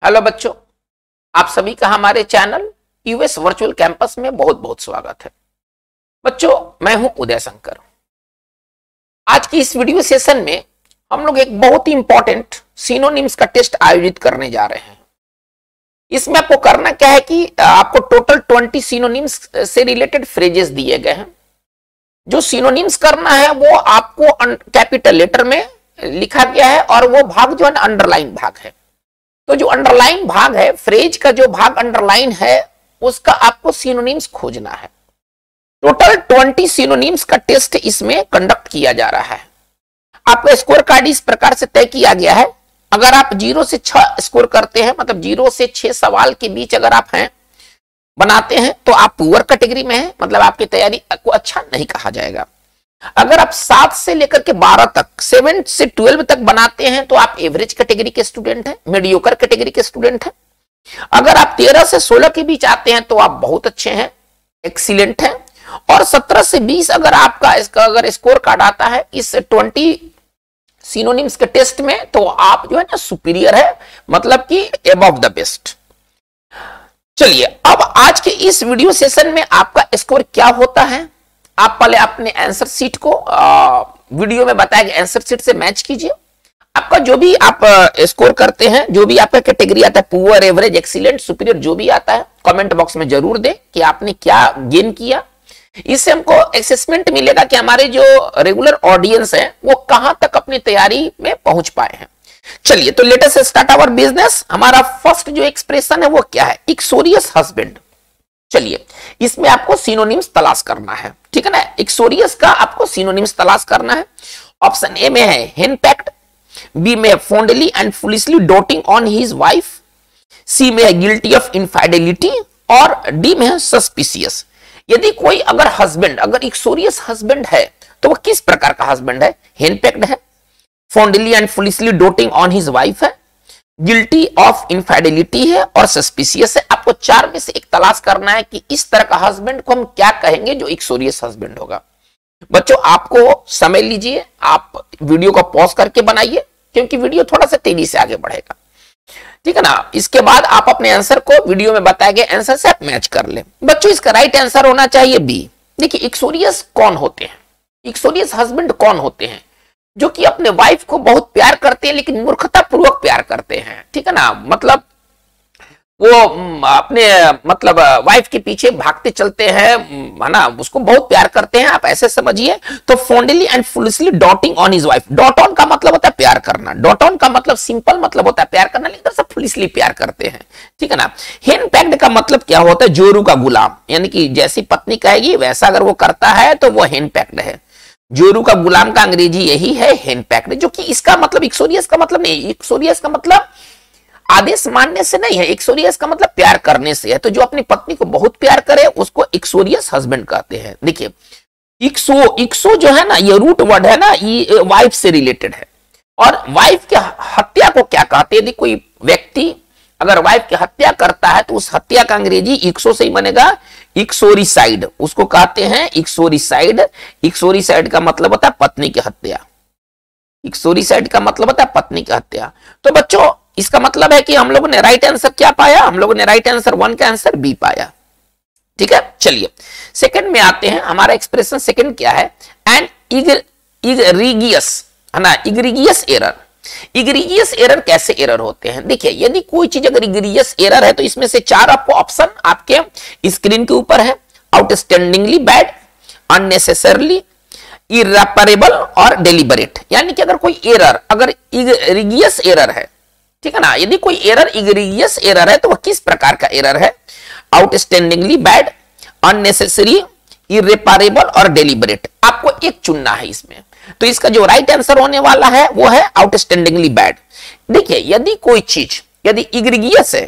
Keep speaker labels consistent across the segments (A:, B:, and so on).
A: Hello बच्चों, आप सभी का हमारे चैनल यूएस वर्चुअल कैंपस में बहुत बहुत स्वागत है। बच्चों, मैं हूं उदय शंकर। आज की इस वीडियो सेशन में हम लोग एक बहुत ही इंपॉर्टेंट सिनोनिम्स का टेस्ट आयोजित करने जा रहे हैं। इसमें आपको करना क्या है कि आपको टोटल 20 सिनोनिम्स से रिलेटेड फ्रेजेस दिए गए हैं। जो सिनोनिम्स करना है वो आपको कैपिटल लेटर में लिखा गया है और वो भाग जो है ना अंडरलाइन भाग है। तो जो अंडरलाइन भाग है, फ्रेज का जो भाग अंडरलाइन है, उसका आपको सिनोनिम्स खोजना है। टोटल 20 सिनोनिम्स का टेस्ट इसमें कंडक्ट किया जा रहा है। आपका स्कोर कार्ड इस प्रकार से तय किया गया है। अगर आप 0 से 6 स्कोर करते हैं, मतलब 0 से 6 सवाल के बीच अगर आप हैं बनाते हैं तो आप पुअर कैटेगरी में हैं, मतलब आपकी तैयारी को अच्छा नहीं कहा जाएगा। अगर आप 7 से लेकर के 12 तक, 7 से 12 तक बनाते हैं तो आप एवरेज कैटेगरी के स्टूडेंट हैं, मीडियोकर कैटेगरी के स्टूडेंट हैं। अगर आप 13 से 16 के बीच आते हैं तो आप बहुत अच्छे हैं, एक्सीलेंट हैं। और 17 से 20 अगर आपका इसका अगर स्कोर कार्ड आता है इस 20 सिनोनिम्स के टेस्ट में, तो आप जो है ना सुपीरियर है, मतलब कि अबव द बेस्ट। चलिए, अब आज के इस वीडियो सेशन में आपका स्कोर क्या होता है, आप पहले अपने आंसर सीट को वीडियो में बताया गया आंसर सीट से मैच कीजिए। आपका जो भी आप स्कोर करते हैं, जो भी आपका कैटेगरी आता है, पुअर, एवरेज, एक्सीलेंट, सुपीरियर, जो भी आता है, कमेंट बॉक्स में जरूर दें कि आपने क्या गेन किया। इससे हमको असेसमेंट मिलेगा कि हमारे जो रेगुलर ऑडियंस है वो कहां तक अपनी तैयारी में पहुंच पाए हैं। चलिए, तो let us start our business. हमारा फर्स्ट जो एक्सप्रेशन है वो क्या है? Uxorious husband. चलिए, इसमें आपको सिनोनिम्स तलाश करना है, ठीक है ना। इक्सोरियस का आपको सिनोनिम्स तलाश करना है। ऑप्शन ए में है हेनपैक्ड, बी में है fondly and foolishly doting on his wife, C में है गिल्टी ऑफ इनफाइडेलिटी और डी में है सस्पिशियस। यदि कोई अगर हस्बैंड, अगर इक्सोरियस हस्बैंड है तो वो किस प्रकार का हस्बैंड है? हेनपैक्ड है, fondly and foolishly doting on his wife है, गिल्टी ऑफ इनफाइडेलिटी है और सस्पिशियस है। आपको 4 में से एक तलाश करना है कि इस तरह का हस्बैंड को हम क्या कहेंगे जो इक्सोरियस हस्बैंड होगा। बच्चों, आपको समय लीजिए, आप वीडियो को पॉज करके बनाइए क्योंकि वीडियो थोड़ा सा तेजी से आगे बढ़ेगा, ठीक है ना। इसके बाद आप अपने आंसर को वीडियो में बताए गए आंसर से आप मैच कर ले। बच्चों, इसका राइट आंसर होना चाहिए बी। देखिए, इक्सोरियस कौन होते हैं? इक्सोरियस हस्बैंड कौन होते हैं? जो कि अपने वाइफ को बहुत प्यार करते हैं लेकिन मूर्खता पूर्वक प्यार करते हैं, ठीक है ना। मतलब वो अपने मतलब वाइफ के पीछे भागते चलते हैं, है ना, उसको बहुत प्यार करते हैं, आप ऐसे समझिए। तो fondly and foolishly doting on his wife. Dote on का मतलब होता है प्यार करना, डॉट ऑन का मतलब सिंपल मतलब होता है प्यार करना, लेकिन सब फुलिशली प्यार करते हैं, ठीक है ना। हेनपैक्ड का मतलब क्या होता है? जोरू का गुलाम, यानी कि जैसी पत्नी कहेगी वैसा अगर वो करता है तो वो हेनपैक्ड है। जोरू का गुलाम का अंग्रेजी यही है, हेनपैक्ड, जो कि इसका मतलब इक्सोरियस का मतलब नहीं। इक्सोरियस का मतलब आदेश मानने से नहीं है, इक्सोरियस का मतलब प्यार करने से है। तो जो अपनी पत्नी को बहुत प्यार करे उसको इक्सोरियस हस्बैंड कहते हैं। देखिए, इक्सो जो है ना, ये रूट वर्ड है ना, ये वाइफ से रिलेटेड है। और वाइफ की हत्या को क्या कहते हैं? यदि कोई व्यक्ति अगर वाइफ की हत्या करता है तो उस हत्या का अंग्रेजी इक्सो से ही बनेगा, इक्सोरिसाइड, उसको कहते हैं इक्सोरिसाइड। इक्सोरिसाइड का मतलब होता है पत्नी की हत्या। इक्सोरिसाइड का मतलब होता है पत्नी की हत्या। तो बच्चों, इसका मतलब है कि हम लोगों ने राइट आंसर क्या पाया? हम लोगों ने राइट आंसर 1 का आंसर बी पाया, ठीक है। चलिए, सेकंड में आते हैं। हमारा एक्सप्रेशन सेकंड क्या है? एन इग्रीगियस, है ना, इग्रीगियस एरर। इग्रीगियस एरर कैसे एरर होते हैं? देखिए, यदि कोई चीज अगर इग्रीगियस एरर है तो इसमें से 4 आपको ऑप्शन आपके स्क्रीन के ऊपर है। आउटस्टैंडिंगली बैड, अननेसेसरली, इरेपरेबल और डेलिबरेट। यानी कि अगर कोई एरर अगर इग्रीगियस एरर है, ठीक है ना, यदि कोई एरर इग्रीगियस एरर है तो वह किस प्रकार का एरर है? आउटस्टैंडिंगली बैड, अननेसेसरी, इरेपरेबल और डेलिबरेट। आपको एक चुनना है इसमें। तो इसका जो राइट आंसर होने वाला है वो है आउटस्टैंडिंगली बैड। देखिए, यदि कोई चीज यदि इग्रीगियस है,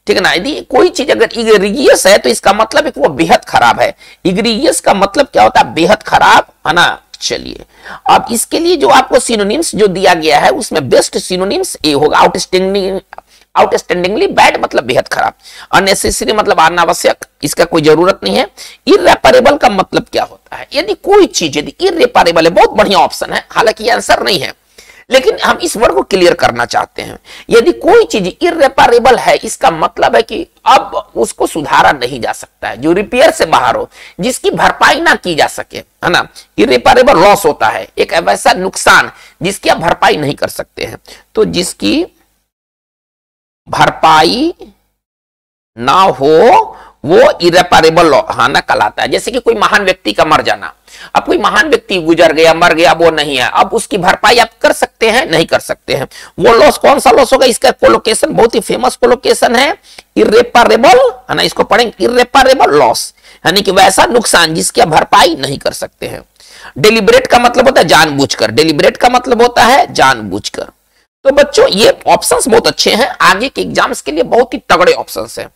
A: ठीक है ना, यदि कोई चीज अगर इग्रीगियस है तो इसका मतलब है कि वो बेहद खराब है। इग्रीगियस का मतलब क्या होता है? बेहद खराब, है ना। चलिए, अब इसके लिए जो आपको सिनोनिम्स जो दिया गया है उसमें बेस्ट सिनोनिम्स ए होगा। आउटस्टैंडिंगली बैड मतलब बेहद खराब, अननेसेसरी मतलब अनावश्यक, इसका कोई जरूरत नहीं है। इरेपरेबल का मतलब क्या होता है? यदि कोई चीज यदि इरेपरेबल है, बहुत बढ़िया ऑप्शन है, हालांकि ये आंसर नहीं है, लेकिन हम इस वर्ड को क्लियर करना चाहते हैं। यदि कोई चीज इर्रेपारेबल है, इसका मतलब है कि अब उसको सुधारा नहीं जा सकता है, जो रिपेयर से बाहर हो, जिसकी भरपाई ना की जा सके, है ना। इर्रेपारेबल लॉस होता है एक वैसा नुकसान जिसकी आप भरपाई नहीं कर सकते हैं। तो जिसकी भरपाई ना हो वो इरेपारेबल हाना कहलाता है। जैसे कि कोई महान व्यक्ति का मर जाना, अब कोई महान व्यक्ति गुजर गया, मर गया, वो नहीं है, अब उसकी भरपाई आप कर सकते हैं? नहीं कर सकते हैं। वो लॉस कौन सा लॉस होगा? इसका कोलोकेशन बहुत ही फेमस कोलोकेशन है, इरेपारेबल, है ना। इसको पढ़ेंगे, इरेपारेबल लॉस, यानी कि वैसा नुकसान जिसकी आप भरपाई नहीं कर सकते हैं। डेलिब्रेट का मतलब होता है जानबूझकर, डेलिब्रेट का मतलब होता है जानबूझकर। तो बच्चों ये ऑप्शंस बहुत अच्छे हैं, आगे के एग्जाम्स के लिए बहुत ही तगड़े ऑप्शंस हैं।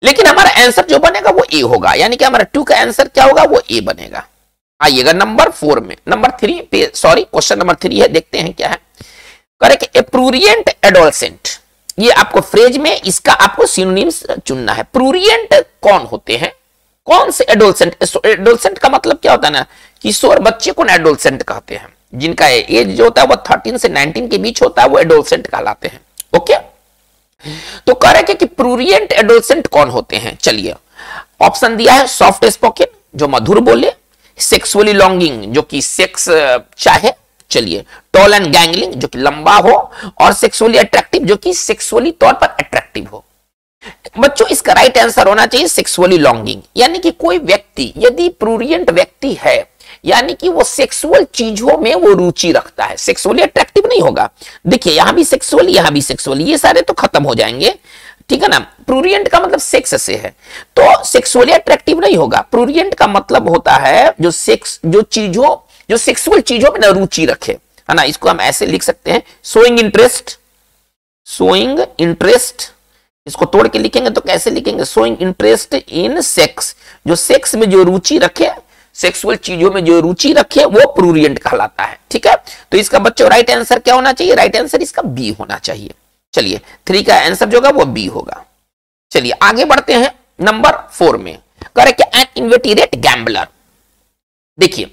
A: लेकिन हमारा आंसर जो बनेगा वो ए होगा, यानी कि हमारा 2 का आंसर क्या होगा? वो ए बनेगा। आइएगा नंबर 4 में, नंबर 3 पे, सॉरी क्वेश्चन नंबर 3 है, देखते हैं क्या है। करेक्ट, एप्रूरिएंट एडोलसेंट, ये आपको फ्रेज में इसका आपको सिनोनिम्स चुनना है। प्रूरिएंट कौन होते हैं? कौन से एडोलसेंट? एडोलसेंट का मतलब क्या होता है ना, किशोर बच्चे को एडोलसेंट कहते हैं। जिनका एज जो होता है वो 13 से 19 के बीच होता है, वो एडोलसेंट कहलाते हैं। ओके, तो कह रहे कि प्रूरिएंट एडोलसेंट कौन होते हैं? चलिए ऑप्शन दिया है, सॉफ्ट स्पोकन जो मधुर बोले, सेक्सुअली लॉन्गिंग जो कि सेक्स चाहे, चलिए, टॉल एंड गैंगलिंग जो कि लंबा हो, और सेक्सुअली अट्रैक्टिव जो कि सेक्सुअली तौर पर अट्रैक्टिव हो। बच्चों इसका राइट आंसर होना चाहिए सेक्सुअली लॉन्गिंग, यानी कि कोई व्यक्ति यदि प्रूरिएंट व्यक्ति है, यानी कि वो सेक्सुअल चीजों में वो रुचि रखता है, सेक्सुअली अट्रैक्टिव नहीं होगा। देखिए यहां भी सेक्सुअली, यहां भी सेक्सुअली, ये सारे तो खत्म हो जाएंगे, ठीक है ना। प्रूरिएंट का मतलब सेक्स से है, तो सेक्सुअली अट्रैक्टिव नहीं होगा। प्रूरिएंट का मतलब होता है जो सेक्स, जो सेक्सुअल चीजों में रुचि रखे, है ना। इसको हम ऐसे लिख सकते हैं, शोइंग इंटरेस्ट, शोइंग इंटरेस्ट। इसको तोड़ के लिखेंगे तो कैसे लिखेंगे? शोइंग इंटरेस्ट इन सेक्स, जो सेक्स में जो रुचि रखे, सेक्सुअल चीजों में जो रुचि रखे, वो प्रूरिएंट कहलाता है, ठीक है। तो इसका बच्चों राइट आंसर क्या होना चाहिए? राइट आंसर इसका बी होना चाहिए। चलिए 3 का आंसर जो होगा वो बी होगा। चलिए आगे बढ़ते हैं नंबर 4 में। Correct, an inveterate gambler. देखिए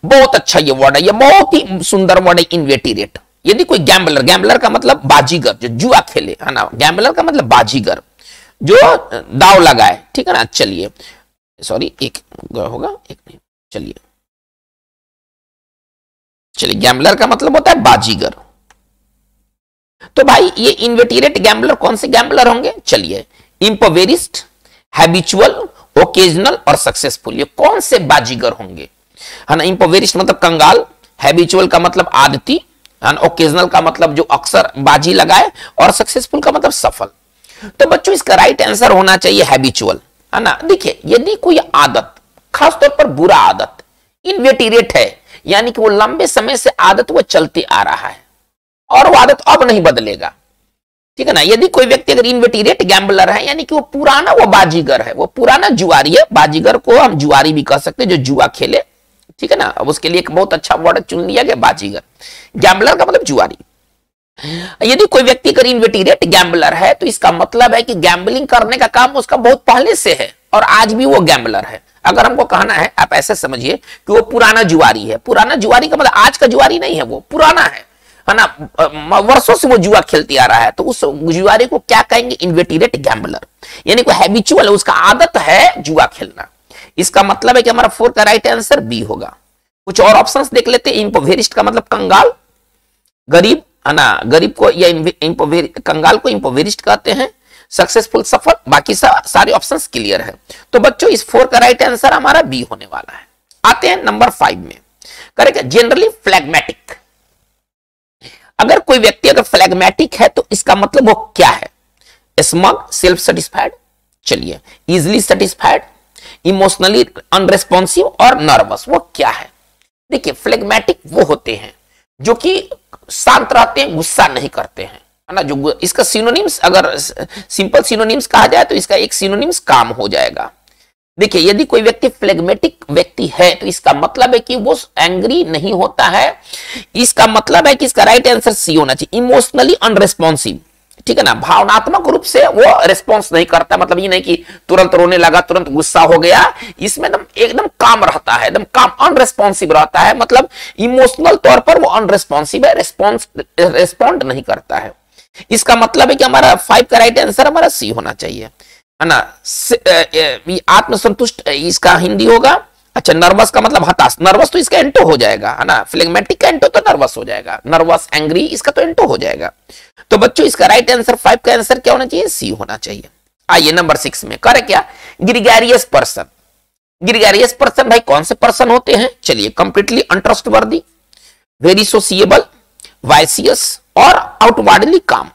A: बहुत अच्छा ये वर्ड है, ये बहुत ही सुंदर वर्ड है, इन्वेटिरेट। यदि कोई गैम्बलर, गैम्बलर का मतलब बाजीगर, जो जुआ खेले, है ना। गैम्बलर का मतलब बाजीगर, जो दाव लगाए, ठीक है ना। चलिए सॉरी, एक होगा, एक नहीं, चलिए गैम्बलर का मतलब होता है बाजीगर। तो भाई ये इन्वेटिरेट गैम्बलर कौन से गैम्बलर होंगे? चलिए, इंपोवेरिस्ट, हैबिचुअल, ओकेजनल और सक्सेसफुल, ये कौन से बाजीगर होंगे? है ना। इंपोवेरिस्ट मतलब कंगाल, हैबिचुअल का मतलब आदती, ओकेजनल का मतलब जो अक्सर बाजी लगाए, और सक्सेसफुल का मतलब सफल। तो बच्चों इसका राइट आंसर होना चाहिए हैबिचुअल, है ना। देखिए यदि कोई आदत, खासतौर पर बुरा आदत, इन्वेटिरेट है, यानी कि वो लंबे समय से आदत वो चलती आ रहा है और वो आदत अब नहीं बदलेगा, ठीक है ना। यदि कोई व्यक्ति अगर इन्वेटिरेट गैम्बलर है, यानी कि वो पुराना वो बाजीगर है, वो पुराना जुआरी है। बाजीगर को हम जुआरी भी कह सकते हैं, जो जुआ खेले, ठीक है ना। अब उसके लिए एक बहुत अच्छा वर्ड चुन लिया गया, बाजीगर। गैम्बलर का मतलब जुआरी। यदि कोई व्यक्ति अगर इन्वेटिरेट गैम्बलर है, तो इसका मतलब है कि गैम्बलिंग करने का काम उसका बहुत पहले से है और आज भी वो गैम्बलर है। अगर हमको कहना है, आप ऐसे समझिए कि वो पुराना जुआरी है। पुराना जुआरी का मतलब आज का जुआरी नहीं है, वो पुराना है ना, वर्षों से वो जुआ खेलती आ रहा है। तो उस जुआरी को क्या कहेंगे? इन्वेटिरेट गैम्बलर, यानी कोई हैबिचुअल है, उसका आदत है जुआ खेलना। इसका मतलब है कि हमारा 4 का राइट आंसर बी होगा। कुछ और ऑप्शंस देख लेते हैं। इंपोवेरिस्ट का मतलब कंगाल, गरीब, है ना। गरीब को या कंगाल को इंपोवेरिस्ट कहते हैं, सक्सेसफुल सफल। बाकी सारे ऑप्शंस क्लियर है। तो बच्चों इस 4 का राइट आंसर हमारा बी होने वाला है। आते हैं नंबर 5 में। Correct, generally phlegmatic. अगर कोई व्यक्ति अगर फ्लैग्मेटिक है तो इसका मतलब वो क्या है? स्मग, सेल्फ सेटिस्फाइड, चलिए, इजिली सेटिस्फाइड, इमोशनली अनरेस्पॉन्सिव और नर्वस, वो क्या है? देखिए फ्लैग्मेटिक वो होते हैं जो कि शांत रहते हैं, गुस्सा नहीं करते हैं, है ना। जो इसका सिनोनिम्स, अगर सिंपल सिनोनिम्स कहा जाए तो इसका एक सिनोनिम्स काम हो जाएगा। देखिए यदि कोई व्यक्ति फ्लेग्मेटिक व्यक्ति है तो इसका मतलब है कि वो एंग्री नहीं होता है। इसका मतलब है कि इसका राइट आंसर सी होना चाहिए, इमोशनली अनरेस्पॉन्सिव, ठीक है ना, भावनात्मक रूप से वो रिस्पॉन्स नहीं करता, मतलब ये नहीं कि तुरंत रोने लगा, तुरंत गुस्सा हो गया, इसमें एकदम काम रहता है, एकदम काम, अनरिस्पॉन्सिव रहता है, मतलब इमोशनल तौर पर वो अनरिस्पॉन्सिव है, रिस्पॉन्ड नहीं करता है। इसका मतलब है कि हमारा 5 का राइट आंसर हमारा सी होना चाहिए, है ना। आत्मसंतुष्ट इसका हिंदी होगा। अच्छा, नर्वस का मतलब हताश, नर्वस तो इसका एंटो हो जाएगा, है ना, फ्लेगमेटिक का एंटो तो नर्वस हो जाएगा, नर्वस एंग्री इसका तो एंटो हो जाएगा। तो बच्चों इसका राइट आंसर 5 का आंसर क्या होना चाहिए, सी होना चाहिए। आइए नंबर 6 में करे क्या, ग्रीगैरियस पर्सन। ग्रीगैरियस पर्सन भाई कौन से पर्सन होते हैं, चलिए, कंप्लीटली अनट्रस्टवर्दी, वेरी सोशिएबल, वाइसियस और आउटवर्डली काम।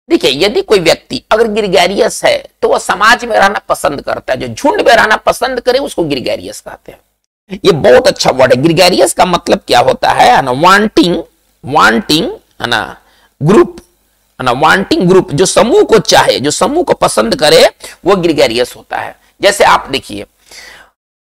A: देखिए, यदि कोई व्यक्ति अगर ग्रीगैरियस है तो वह समाज में रहना पसंद करता है, जो झुंड में रहना पसंद करे उसको ग्रीगैरियस कहते हैं। ये बहुत अच्छा वर्ड है। ग्रीगैरियस का मतलब क्या होता है ना, वांटिंग है ना ग्रुप, है ना, वांटिंग ग्रुप, जो समूह को चाहे, जो समूह को पसंद करे वो ग्रीगैरियस होता है। जैसे आप देखिए,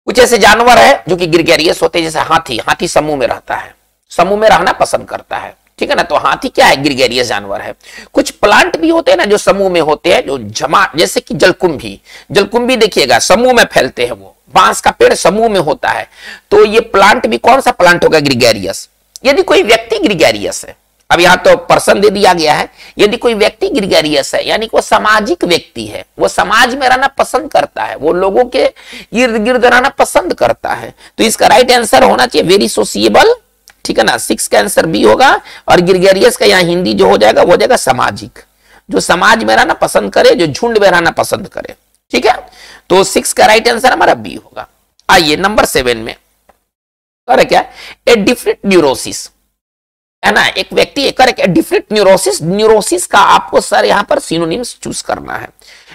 A: कुछ ऐसे जानवर है जो कि ग्रीगैरियस होते हैं, जैसे हाथी समूह में रहता है, समूह में रहना पसंद करता है, ठीक है ना, तो हाथी क्या है, ग्रीगैरियस जानवर है। कुछ प्लांट भी होते हैं ना जो समूह में होते हैं, जो जमा, जैसे कि जलकुंभी देखिएगा समूह में फैलते हैं, वो बांस का पेड़ समूह में होता है, तो ये प्लांट भी कौन सा प्लांट होगा, ग्रीगैरियस। यदि कोई व्यक्ति ग्रीगैरियस है, अब यहां तो पर्सन दे दिया गया है, यदि कोई व्यक्ति ग्रीगैरियस है यानी कि वो सामाजिक व्यक्ति है, वो समाज में रहना पसंद करता है, वो लोगों के इर्द गिर्द रहना पसंद करता है, तो इसका राइट आंसर होना चाहिए वेरी सोशिएबल, ठीक है ना, 6 का आंसर बी होगा। और ग्रीगैरियस का यहाँ हिंदी जो हो जाएगा वो हो जाएगा सामाजिक, जो समाज में रहना पसंद करे, जो झुंड में रहना पसंद करे, ठीक है, तो 6 का राइट आंसर हमारा बी होगा। आइए नंबर 7 में करे क्या, ए डिफरेंट न्यूरोसिस, है ना, एक व्यक्ति करे डिफरेंट न्यूरोसिस। न्यूरोसिस का आपको सर यहाँ पर सिनोनिम्स चूज करना है,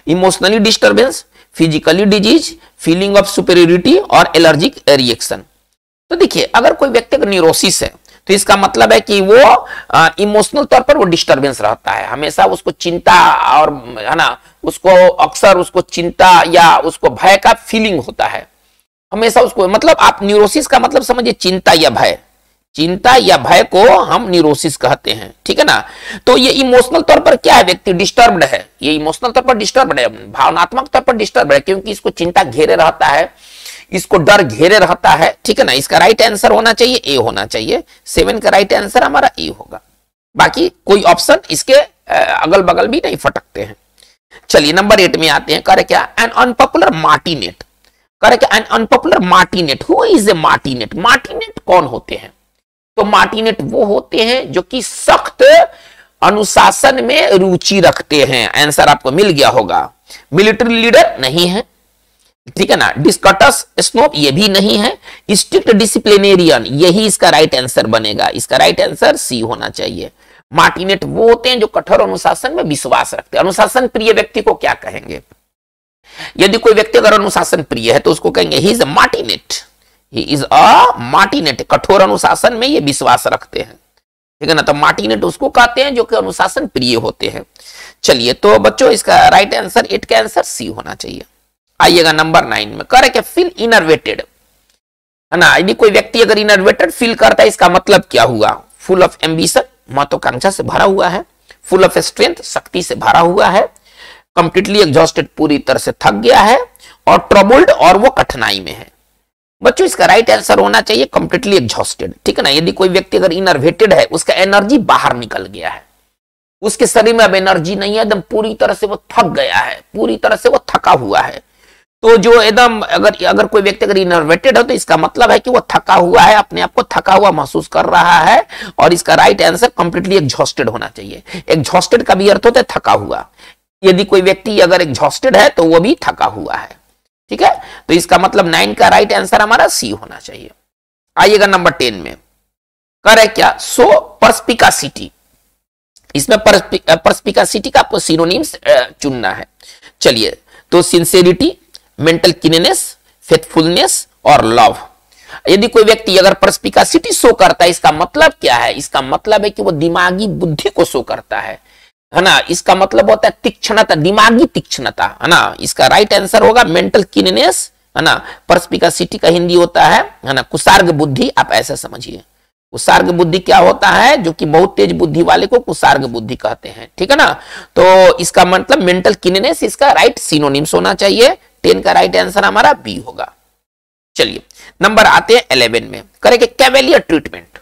A: emotionally disturbance, physically disease, feeling of superiority और एलर्जिक रिएक्शन। तो देखिए, अगर कोई व्यक्ति का न्यूरोसिस है तो इसका मतलब है कि वो इमोशनल तौर पर वो डिस्टर्बेंस रहता है, हमेशा उसको चिंता और, है ना, उसको अक्सर उसको चिंता या उसको भय का फीलिंग होता है हमेशा उसको, मतलब आप न्यूरोसिस का मतलब समझिए चिंता या भय को हम न्यूरोसिस कहते हैं, ठीक है ना। तो ये इमोशनल तौर पर क्या है, व्यक्ति डिस्टर्ब्ड है, ये इमोशनल तौर पर डिस्टर्ब्ड है, भावनात्मक तौर पर डिस्टर्ब है, क्योंकि इसको चिंता घेरे रहता है, इसको डर घेरे रहता है, ठीक है ना। इसका राइट आंसर होना चाहिए ए होना चाहिए, 7 का राइट आंसर हमारा ए होगा। बाकी कोई ऑप्शन इसके अगल बगल भी नहीं फटकते हैं। चलिए नंबर 8 में आते हैं, करे क्या, एन अनपॉपुलर मार्टिनेट। करे क्या, an unpopular martinet, who is a martinet. Martinet कौन होते हैं, तो मार्टिनेट वो होते हैं जो कि सख्त अनुशासन में रुचि रखते हैं। आंसर आपको मिल गया होगा। मिलिट्री लीडर नहीं है, ठीक है ना, डिस्कटस स्नोब ये भी नहीं है, स्ट्रिक्ट डिसिप्लिनेरियन यही इसका राइट आंसर बनेगा। इसका राइट आंसर सी होना चाहिए। मार्टिनेट वो होते हैं जो कठोर अनुशासन में विश्वास रखते हैं। अनुशासन प्रिय व्यक्ति को क्या कहेंगे, यदि कोई व्यक्ति अगर अनुशासन प्रिय है तो उसको कहेंगे he is a मार्टिनेट, he is a मार्टिनेट, कठोर अनुशासन में ये विश्वास रखते हैं, ठीक है ना, तो मार्टिनेट उसको कहते हैं जो कि अनुशासन प्रिय होते हैं। चलिए, तो बच्चों इसका राइट आंसर 8 का आंसर सी होना चाहिए। आइएगा नंबर 9 में, करे क्या, फील इनर्वेटेड, है ना, यदि कोई व्यक्ति अगर इनर्वेटेड फील करता है इसका मतलब क्या हुआ, फुल ऑफ एम्बिशन, महत्वाकांक्षा से भरा हुआ है, फुल ऑफ स्ट्रेंथ, शक्ति से भरा हुआ है, कंप्लीटली एग्जॉस्टेड, पूरी तरह से थक गया है, और ट्रबल्ड, और वो कठिनाई में है। बच्चों इसका राइट आंसर होना चाहिए कंप्लीटली एग्जॉस्टेड, ठीक है ना। यदि कोई व्यक्ति अगर इनर्वेटेड है, उसका एनर्जी बाहर निकल गया है, उसके शरीर में अब एनर्जी नहीं है, एकदम पूरी तरह से वो थक गया है, पूरी तरह से वो थका हुआ है। तो जो एकदम अगर कोई व्यक्ति अगर इनर्वेटेड है तो इसका मतलब है कि वो थका हुआ है, अपने आप को थका हुआ महसूस कर रहा है, और इसका राइट आंसर कंप्लीटली एग्जॉस्टेड होना चाहिए। एग्जॉस्टेड का भी अर्थ होता है थका हुआ। यदि कोई व्यक्ति अगर एग्जॉस्टेड है तो वो भी थका हुआ है, ठीक है, तो इसका मतलब 9 का राइट आंसर हमारा सी होना चाहिए। आइएगा नंबर 10 में, करे क्या, सो पर्सपिकासिटी। इसमें पर्सपिकासिटी का आपको सिनोनिम्स चुनना है। चलिए, तो सिंसेरिटी, मेंटल कीनेस, फेथफुलनेस और लव। यदि कोई व्यक्ति अगर पर्सपिकासिटी शो करता है इसका मतलब क्या है, इसका मतलब है कि वो दिमागी बुद्धि को शो करता है ना। इसका मतलब होता है तीक्ष्णता, दिमागी तीक्ष्णता, है ना। इसका राइट आंसर होगा मेंटल कीनेस, है ना। पर्सपिकासिटी का हिंदी होता है ना, कुसार्ग बुद्धि, आप ऐसा समझिए। कुसार्ग बुद्धि क्या होता है? जो कि बहुत तेज बुद्धि वाले को कुसार्ग बुद्धि कहते हैं, ठीक है ना। तो इसका मतलब मेंटल कीननेस इसका राइट सिनोनिम्स होना चाहिए। 10 का राइट आंसर हमारा बी होगा। चलिए नंबर आते हैं 11 में, करेंगे कैवेलियर ट्रीटमेंट।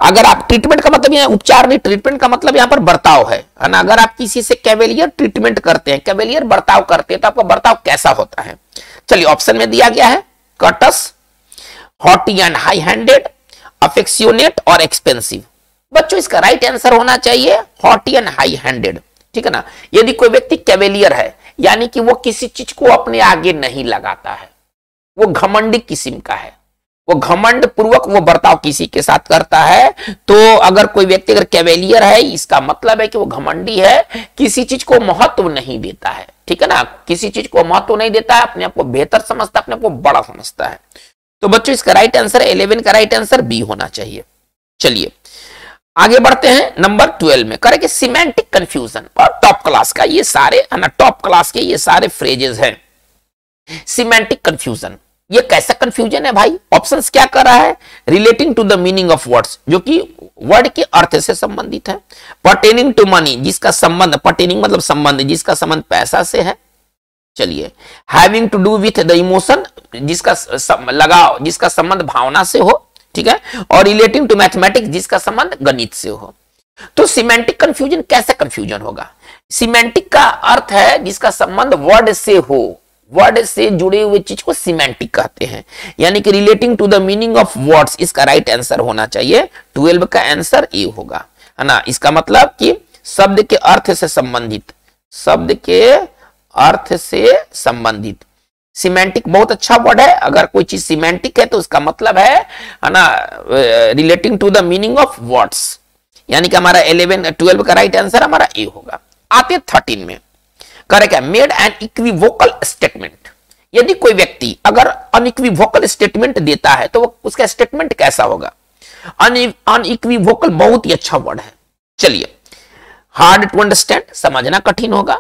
A: अगर आप ट्रीटमेंट का मतलब यहाँ उपचार नहीं, ट्रीटमेंट का मतलब यहाँ पर बर्ताव है ना। अगर आप किसी से कैवेलियर ट्रीटमेंट करते हैं, कैवेलियर बर्ताव करते हैं, तो आपका बर्ताव कैसा होता है? चलिए ऑप्शन में दिया गया है कर्टस, हॉटी एंड हाई हैंडेड, अफेक्शियोनेट और एक्सपेंसिव। बच्चों इसका राइट आंसर होना चाहिए हॉटी एंड हाई हैंडेड, ठीक है ना। यदि कोई व्यक्ति कैवेलियर है यानी कि वो किसी चीज को अपने आगे नहीं लगाता है, वो घमंडी किस्म का है, वो घमंड पूर्वक वो बर्ताव किसी के साथ करता है, तो अगर कोई व्यक्ति अगर कैवेलियर है, इसका मतलब है कि वो घमंडी है, किसी चीज को महत्व नहीं देता है, ठीक है ना। किसी चीज को महत्व नहीं देता है, अपने आप को बेहतर समझता है, अपने आप को बड़ा समझता है। तो बच्चों इसका राइट आंसर 11 का राइट आंसर बी होना चाहिए। चलिए आगे बढ़ते हैं नंबर 12 में, करेंगे सिमेंटिक कंफ्यूजन। और टॉप क्लास का ये सारे है ना, टॉप क्लास के ये सारे फ्रेजेस हैं। सिमेंटिक कंफ्यूजन ये कैसा कंफ्यूजन है भाई? ऑप्शंस क्या कर रहा है? Relating to the meaning of words, जो कि वर्ड के अर्थ से संबंधित है। पर्टेनिंग टू मनी, जिसका संबंध, पर्टेनिंग मतलब संबंध, जिसका संबंध पैसा से है। चलिए having to do with the emotion, जिसका लगाव, जिसका संबंध भावना से हो, ठीक है। और रिलेटिंग टू मैथमेटिक्स, जिसका संबंध गणित से हो। तो सिमेंटिक कंफ्यूजन कैसे कंफ्यूजन होगा? सिमेंटिक का अर्थ है जिसका संबंध वर्ड से हो, वर्ड से जुड़े हुए चीज को सिमेंटिक कहते हैं, यानी कि relating to the meaning of words. इसका राइट आंसर होना चाहिए 12 का आंसर ए होगा, है ना। इसका मतलब कि शब्द के अर्थ से संबंधित, शब्द के अर्थ से संबंधित। सिमेंटिक बहुत अच्छा वर्ड है, अगर कोई चीज सिमेंटिक है तो उसका मतलब है ना relating to the meaning of words, यानी कि हमारा 12 का राइट आंसर हमारा ए होगा। आते 13 में, करेक्ट है मेड एन इक्विवोकल स्टेटमेंट। यदि कोई व्यक्ति अगर अनइक्विवोकल स्टेटमेंट देता है तो उसका स्टेटमेंट कैसा होगा? अनइक्विवोकल बहुत ही अच्छा वर्ड है। चलिए हार्ड टू अंडरस्टैंड, समझना कठिन होगा।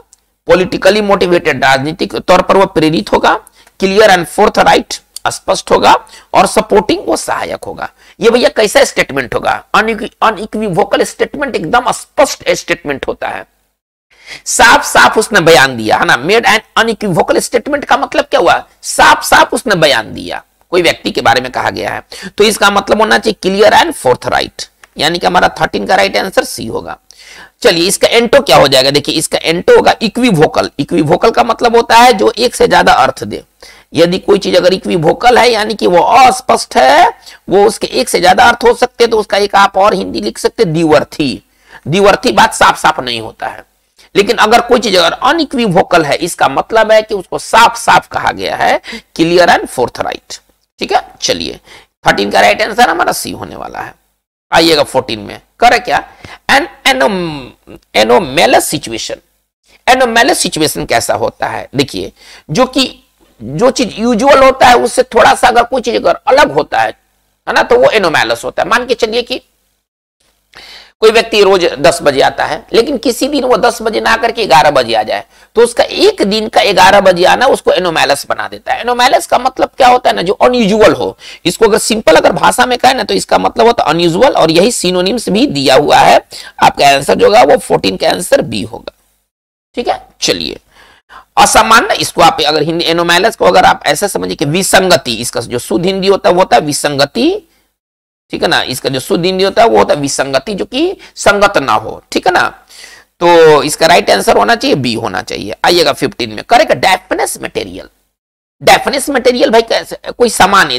A: पॉलिटिकली मोटिवेटेड, राजनीतिक तौर पर वह प्रेरित होगा। क्लियर एंड फोर्थ राइट, स्पष्ट होगा। और सपोर्टिंग, वो सहायक होगा। ये भैया कैसा स्टेटमेंट होगा? अनइक्विवोकल स्टेटमेंट एकदम स्पष्ट स्टेटमेंट होता है, साफ साफ उसने बयान दिया, है ना। मेड एन अनइक्विवोकल स्टेटमेंट का मतलब क्या हुआ? साफ साफ उसने बयान दिया, कोई व्यक्ति के बारे में कहा गया है, तो इसका मतलब होना चाहिए क्लियर एंड फोर्थ राइट, यानी कि हमारा 13 का राइट आंसर सी होगा। चलिए इसका एंटो क्या हो जाएगा? देखिए इसका एंटो होगा इक्विवोकल। इक्विवोकल का मतलब होता है जो एक से ज्यादा अर्थ दे। यदि कोई चीज अगर इक्विवोकल है यानी कि वो अस्पष्ट है, वो उसके एक से ज्यादा अर्थ हो सकते हैं, तो उसका एक आप और हिंदी लिख सकते द्विअर्थी। द्विअर्थी बात साफ साफ नहीं होता है। लेकिन अगर कोई चीज अगर अनइक्विवोकल है, इसका मतलब है कि उसको साफ साफ कहा गया है, क्लियर एंड फोर्थ राइट, ठीक है। चलिए 13 का राइट आंसर हमारा सी होने वाला है। आइएगा 14 में, करे क्या an anomalous situation. Anomalous situation कैसा होता है? देखिए जो चीज यूजुअल होता है उससे थोड़ा सा अगर कोई चीज अगर अलग होता है ना, तो वो एनोमेलस होता है। मान के चलिए कि कोई व्यक्ति रोज 10 बजे आता है, लेकिन किसी दिन वो 10 बजे ना आकर के 11 बजे आ जाए, तो उसका एक दिन का 11 बजे आना उसको एनोमेलस बना देता है। एनोमेलस का मतलब क्या होता है ना, जो अनयूजुअल हो। इसको अगर सिंपल अगर भाषा में कहे ना, तो इसका मतलब होता है अनयूजुअल, और यही सिनोनिम्स भी दिया हुआ है। आपका आंसर जो होगा वो 14 का आंसर बी होगा, ठीक है। चलिए असामान्य, इसको आप अगर हिंदी एनोमेलस को अगर आप ऐसा समझिए कि विसंगति, इसका जो शुद्ध हिंदी होता है वो होता है विसंगति, ठीक है ना। इसका जो शुद्ध हिंदी होता है वो होता है विसंगति, जो कि संगत ना हो, ठीक है ना। तो इसका राइट आंसर होना चाहिए बी होना चाहिए। आइएगा 15 में, करेक्ट डेफिनेस मटेरियल। डेफिनेस मटेरियल भाई कैसे? कोई सामान है,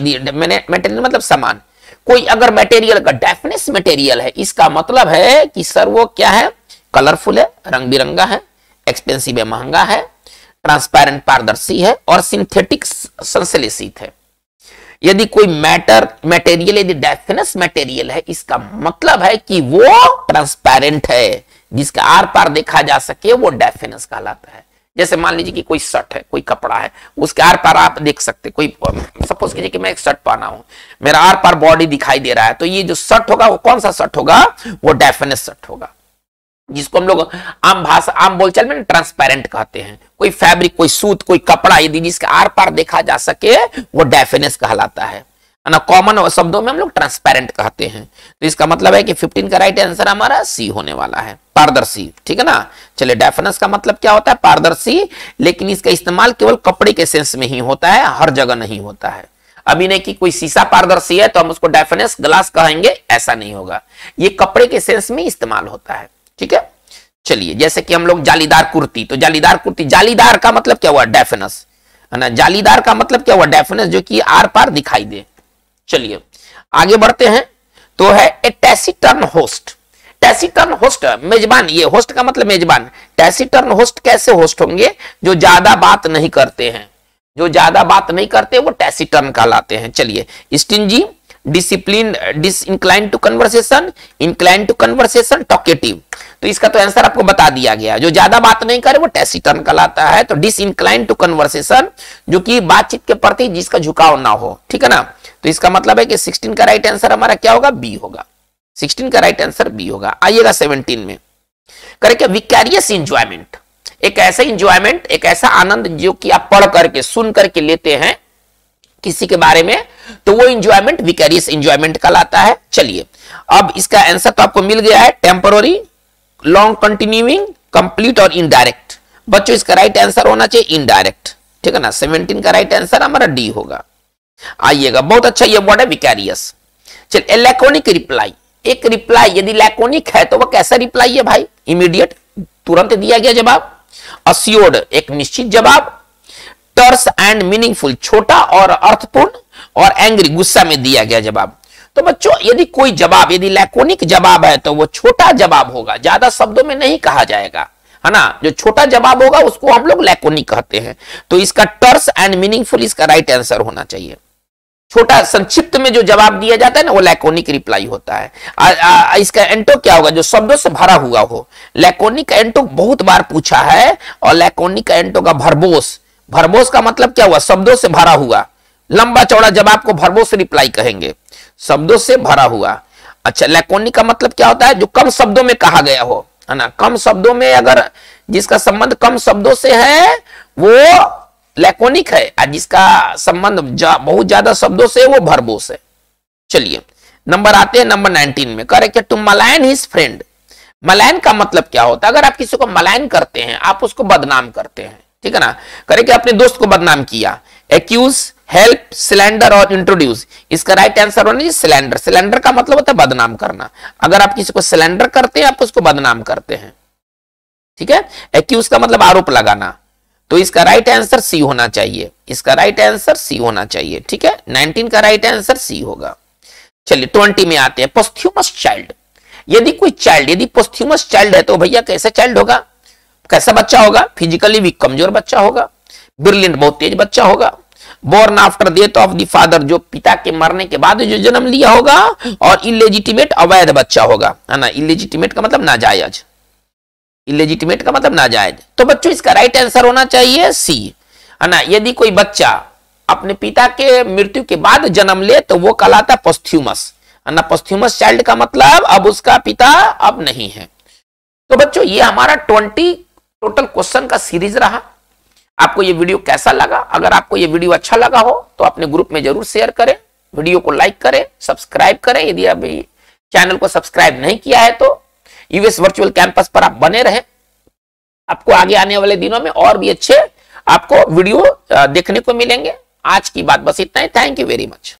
A: मटेरियल मतलब सामान। कोई अगर मटेरियल का डेफिनेस मटेरियल है, इसका मतलब है कि सर वो क्या है? कलरफुल है, रंग बिरंगा है, एक्सपेंसिव है, महंगा है, ट्रांसपेरेंट पारदर्शी है, और सिंथेटिक संश्लेषित है। यदि कोई मटेरियल यदि डेफिनेस मटेरियल है, इसका मतलब है कि वो ट्रांसपेरेंट है, जिसका आर पार देखा जा सके, वो डेफिनेस कहलाता है। जैसे मान लीजिए कि कोई शर्ट है, कोई कपड़ा है, उसके आर पार आप देख सकते। कोई सपोज कीजिए कि मैं एक शर्ट पहना हूं, मेरा आर पार बॉडी दिखाई दे रहा है, तो ये जो शर्ट होगा वो कौन सा शर्ट होगा? वो डेफिनेस शर्ट होगा, जिसको हम लोग आम भाषा आम बोलचाल में ट्रांसपेरेंट कहते हैं। कोई फैब्रिक, कोई सूत, कोई कपड़ा यदि जिसका आर पार देखा जा सके, वो डेफिनेस कहलाता है है ना, कॉमन शब्दों में हम लोग ट्रांसपेरेंट कहते हैं। तो इसका मतलब है कि 15 का राइट आंसर हमारा सी होने वाला है, पारदर्शी। ठीक है ना। चलिए, डायफेनस का मतलब क्या होता है? पारदर्शी, लेकिन इसका इस्तेमाल केवल कपड़े के सेंस में ही होता है, हर जगह नहीं होता है। अभी नहीं कि कोई शीशा पारदर्शी है तो हम उसको डायफेनस ग्लास कहेंगे, ऐसा नहीं होगा। ये कपड़े के सेंस में इस्तेमाल होता है। ठीक है। चलिए, जैसे कि हम लोग जालीदार कुर्ती, तो जालीदार कुर्ती, जालीदार का मतलब क्या हुआ? डायफेनस, है ना। जालीदार का मतलब क्या हुआ? डायफेनस, जो कि आर पार दिखाई दे। चलिए आगे बढ़ते हैं। तो है ए टैसिटर्न होस्ट। टैसिटर्न होस्ट, मेजबान। ये होस्ट का मतलब मेजबान। टैसिटर्न होस्ट कैसे होस्ट होंगे? जो ज्यादा बात नहीं करते हैं, जो ज्यादा बात नहीं करते वो टैसिटर्न कहलाते हैं। चलिए, stingy, discipline, disincline to conversation, incline to conversation, talkative. तो इसका तो आंसर आपको बता दिया गया। जो ज्यादा बात नहीं करे वो टैसिटर्न कहलाता है। तो डिसइंक्लाइन टू कन्वर्सेशन, जो कि बातचीत के प्रति जिसका झुकाव ना हो। ठीक है ना। तो इसका मतलब है कि 16 का राइट आंसर हमारा क्या होगा? बी होगा। 16 का राइट आंसर बी होगा। आइएगा 17 में। करें क्या? Vicarious enjoyment. एक ऐसा इंजॉयमेंट, एक ऐसा आनंद जो कि आप पढ़ करके, सुन करके लेते हैं किसी के बारे में, तो वो इंजॉयमेंट विकैरियस इंजॉयमेंट कहलाता है। चलिए, अब इसका आंसर तो आपको मिल गया है। टेम्पररी, लॉन्ग कंटिन्यूइंग, कंप्लीट और इनडायरेक्ट। बच्चों इसका राइट आंसर होना चाहिए इनडायरेक्ट। ठीक है ना। 17 का राइट आंसर हमारा डी होगा। आइएगा, बहुत अच्छा ये वर्ड है विकैरियस। चलिए, लैकोनिक रिप्लाई। एक रिप्लाई यदि लैकोनिक है तो वह कैसा रिप्लाई है भाई? इमीडिएट, तुरंत दिया गया जवाब। अस्योर्ड, एक निश्चित जवाब। टर्स एंड मीनिंगफुल, छोटा और अर्थपूर्ण। और एंग्री, गुस्सा में दिया गया जवाब। तो बच्चों यदि कोई जवाब, यदि लैकोनिक जवाब है तो वो छोटा जवाब होगा, ज्यादा शब्दों में नहीं कहा जाएगा, है ना। जो छोटा जवाब होगा उसको हम लोग लैकोनिक कहते हैं। तो इसका टर्स एंड मीनिंगफुल इसका राइट आंसर होना चाहिए। छोटा संक्षिप्त में जो जवाब दिया जाता है ना, वो लैकोनिक रिप्लाई होता है। इसका एंटो क्या होगा? जो शब्दों से भरा हुआ हो। लैकोनिक एंटो बहुत बार पूछा है, और लैकोनिक एंटो का भरबोस। भरबोस का मतलब क्या हुआ? शब्दों से भरा हुआ। लंबा चौड़ा जवाब को भरबोस रिप्लाई कहेंगे, शब्दों से भरा हुआ। अच्छा, लैकोनिक का मतलब क्या होता है? जो कम शब्दों में कहा गया हो, है ना। कम शब्दों में, अगर जिसका संबंध कम शब्दों से है वो लैकोनिक है, और जिसका संबंध बहुत ज्यादा शब्दों से वो भरबोस है। चलिए, नंबर आते हैं नंबर 19 में। Correct, to malign his friend. Malign का मतलब क्या होता है? अगर आप किसी को मलायन करते हैं, आप उसको बदनाम करते हैं। ठीक है ना। करेक्ट, अपने दोस्त को बदनाम किया। एक्यूज, हेल्प, सिलेंडर और इंट्रोड्यूस। इसका राइट आंसर होना चाहिए सिलेंडर। सिलेंडर का मतलब होता है बदनाम करना। अगर आप किसी को सिलेंडर करते हैं, आप उसको बदनाम करते हैं। ठीक है। एक्यूज का मतलब आरोप लगाना। तो इसका राइट आंसर सी होना चाहिए। इसका राइट आंसर सी होना चाहिए। ठीक है, 19 का राइट आंसर सी होगा। चलिए 20 में आते हैं। पोस्थ्यूमस चाइल्ड। यदि कोई चाइल्ड, यदि पोस्थ्यूमस चाइल्ड है तो भैया कैसा चाइल्ड होगा? कैसा बच्चा होगा? फिजिकली वीक, कमजोर बच्चा होगा। ब्रिलियंट, बहुत तेज बच्चा होगा। Born after death of the father, जो पिता के मरने के बाद जो जन्म लिया होगा। और इलेजिटिमेट, अवैध बच्चा होगा, है ना। इलेजिटिमेट का मतलब नाजायज। इलेजिटिमेट का मतलब नाजायज। तो बच्चों इसका राइट आंसर होना चाहिए सी, है ना। यदि कोई बच्चा अपने पिता के मृत्यु के बाद जन्म ले तो वो कहलाता है पोस्थ्यूमस, है ना। पोस्थ्यूमस चाइल्ड का मतलब अब उसका पिता अब नहीं है। तो बच्चों ये हमारा 20 टोटल क्वेश्चन का सीरीज रहा। आपको ये वीडियो कैसा लगा? अगर आपको ये वीडियो अच्छा लगा हो तो अपने ग्रुप में जरूर शेयर करें, वीडियो को लाइक करें, सब्सक्राइब करें। यदि अभी चैनल को सब्सक्राइब नहीं किया है तो यूएस वर्चुअल कैंपस पर आप बने रहें। आपको आगे आने वाले दिनों में और भी अच्छे आपको वीडियो देखने को मिलेंगे। आज की बात बस इतना ही। Thank you very much.